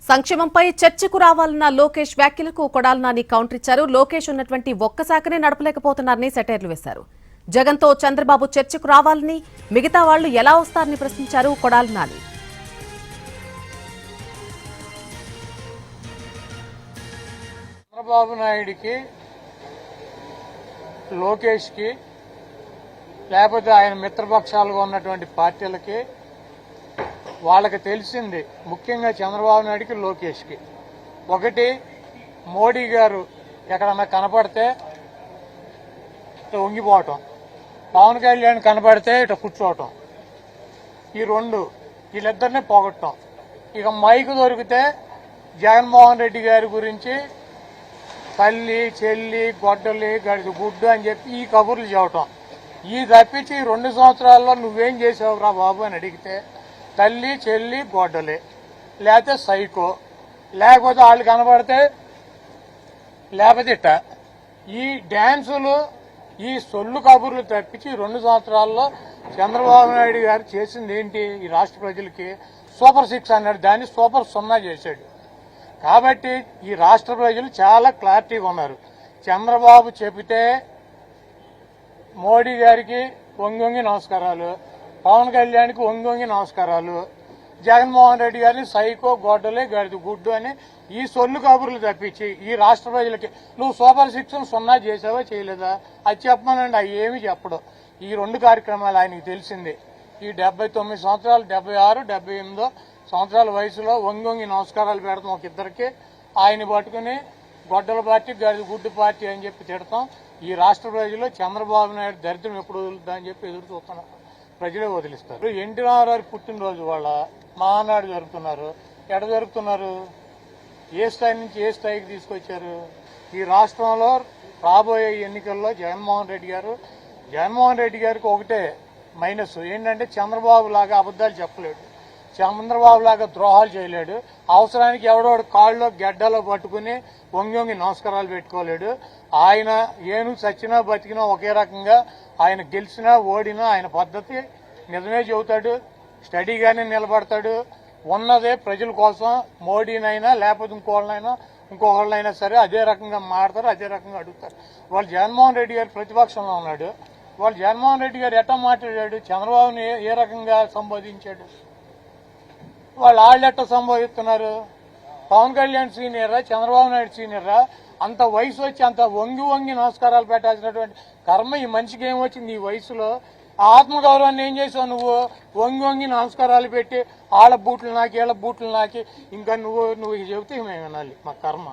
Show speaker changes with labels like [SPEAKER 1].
[SPEAKER 1] సంక్షేమంపై చర్చకు రావాలన్న లోకేష్ వ్యాఖ్యలకు కొడాలి నాని కౌంటర్ ఇచ్చారు. లోకేష్ ఉన్నటువంటి ఒక్క శాఖనే నడపలేకపోతున్నారని సెటైర్లు వేశారు. జగన్తో చంద్రబాబు చర్చకు రావాలని, మిగతా వాళ్లు ఎలా వస్తారని ప్రశ్నించారు కొడాలి నాని.
[SPEAKER 2] చంద్రబాబు నాయుడికి, లోకేష్కి, లేకపోతే ఆయన మిత్రపక్షాలుగా ఉన్నటువంటి పార్టీలకి వాళ్ళకి తెలిసింది, ముఖ్యంగా చంద్రబాబు నాయుడికి, లోకేష్కి, ఒకటి మోడీ గారు ఎక్కడన్నా కనపడితే ఇట్లా వంగిపోవటం, పవన్ కళ్యాణ్ కనపడితే ఇట్లా కూర్చోవటం, ఈ రెండు వీళ్ళిద్దరినీ పోగొట్టడం. ఇక మైకు దొరికితే జగన్మోహన్ రెడ్డి గారి గురించి తల్లి, చెల్లి, గొడ్డలి, గడిది గుడ్డు అని చెప్పి ఈ కబుర్లు చెప్పటం. ఈ తప్పించి 2 సంవత్సరాల్లో నువ్వేం చేసావురా బాబు అని అడిగితే తల్లి, చెల్లి, గొడ్డలి, లేకపోతే సైకో, లేకపోతే వాళ్ళు కనబడితే లేకపోతే ఇట్ట. ఈ డ్యాన్సులు, ఈ సొల్లు కబుర్లు తప్పించి 2 సంవత్సరాల్లో చంద్రబాబు నాయుడు గారు చేసింది ఏంటి? ఈ రాష్ట్ర ప్రజలకి సూపర్ 6 అన్నాడు, దాన్ని సూపర్ 0 చేశాడు. కాబట్టి ఈ రాష్ట్ర ప్రజలు చాలా క్లారిటీగా ఉన్నారు. చంద్రబాబు చెబితే మోడీ గారికి వంగి నమస్కారాలు, పవన్ కళ్యాణ్కి వంగి నమస్కారాలు, జగన్మోహన్ రెడ్డి గారిని సైకో, గొడ్డలే, గడిది గుడ్డు అని ఈ సొల్లు కబుర్లు తప్పించి ఈ రాష్ట్ర ప్రజలకి నువ్వు సూపర్ 6 0 చేసావా చేయలేదా అది చెప్పమనండి. అవి ఏమీ చెప్పడు. ఈ 2 కార్యక్రమాలు ఆయనకి తెలిసింది. ఈ 79 సంవత్సరాలు, 76, 78 సంవత్సరాల వయసులో వంగి నమస్కారాలు పెడతాం ఒక ఇద్దరికి, ఆయన పట్టుకుని గొడ్డల పార్టీ, గడిది గుడ్డు పార్టీ అని చెప్పి తిడతాం. ఈ రాష్ట్ర ప్రజలు చంద్రబాబు నాయుడు దరిద్రం ఎప్పుడు వదులుద్దా అని చెప్పి ఎదురు చూస్తున్నారు. ప్రజలే వదిలిస్తారు. ఎన్టీ రామారావు పుట్టినరోజు వాళ్ళ మహానాడు జరుపుతున్నారు. ఎడ జరుపుతున్నారు? ఏ స్థాయి నుంచి ఏ స్థాయికి తీసుకొచ్చారు? ఈ రాష్ట్రంలో రాబోయే ఎన్నికల్లో జగన్మోహన్ రెడ్డి గారికి ఒకటే మైనస్ ఏంటంటే చంద్రబాబు లాగా అబద్దాలు చెప్పలేడు, చంద్రబాబు లాగా ద్రోహాలు చేయలేడు. అవసరానికి ఎవడోడు కాళ్ళలో గెడ్డలో పట్టుకుని వంగి నమస్కారాలు పెట్టుకోలేడు. ఆయన ఏను చచ్చినా బతికినా ఒకే రకంగా, ఆయన గెలిచినా ఓడినా ఆయన పద్ధతి నిజమే చెబుతాడు, స్టడీగానే నిలబడతాడు. ఉన్నదే ప్రజల కోసం, మోడీనైనా లేకపోతే ఇంకొకళ్ళైనా సరే అదే రకంగా మాడతారు, అదే రకంగా అడుగుతారు. వాళ్ళు జగన్మోహన్ రెడ్డి గారు ప్రతిపక్షంలో ఉన్నాడు, వాళ్ళు జగన్మోహన్ రెడ్డి గారు ఎట్లా మాట్లాడాడు, చంద్రబాబుని ఏ రకంగా సంబోధించాడు, వాళ్ళు ఎట్లా సంబోధిస్తున్నారు? పవన్ కళ్యాణ్ సీనియర్రా, చంద్రబాబు నాయుడు సీనియర్రా? అంత వయసు వచ్చి అంత వంగి నమస్కారాలు పెట్టాల్సినటువంటి కర్మ ఈ మనిషికి ఏమొచ్చింది ఈ వయసులో? ఆత్మగౌరవాన్ని ఏం చేసావు నువ్వు? వంగి నమస్కారాలు పెట్టి వాళ్ళ బూట్లు నాకి, వీళ్ళ బూట్లు నాకి, ఇంకా నువ్వు చెబితే మేము వినాలి. మా కర్మ.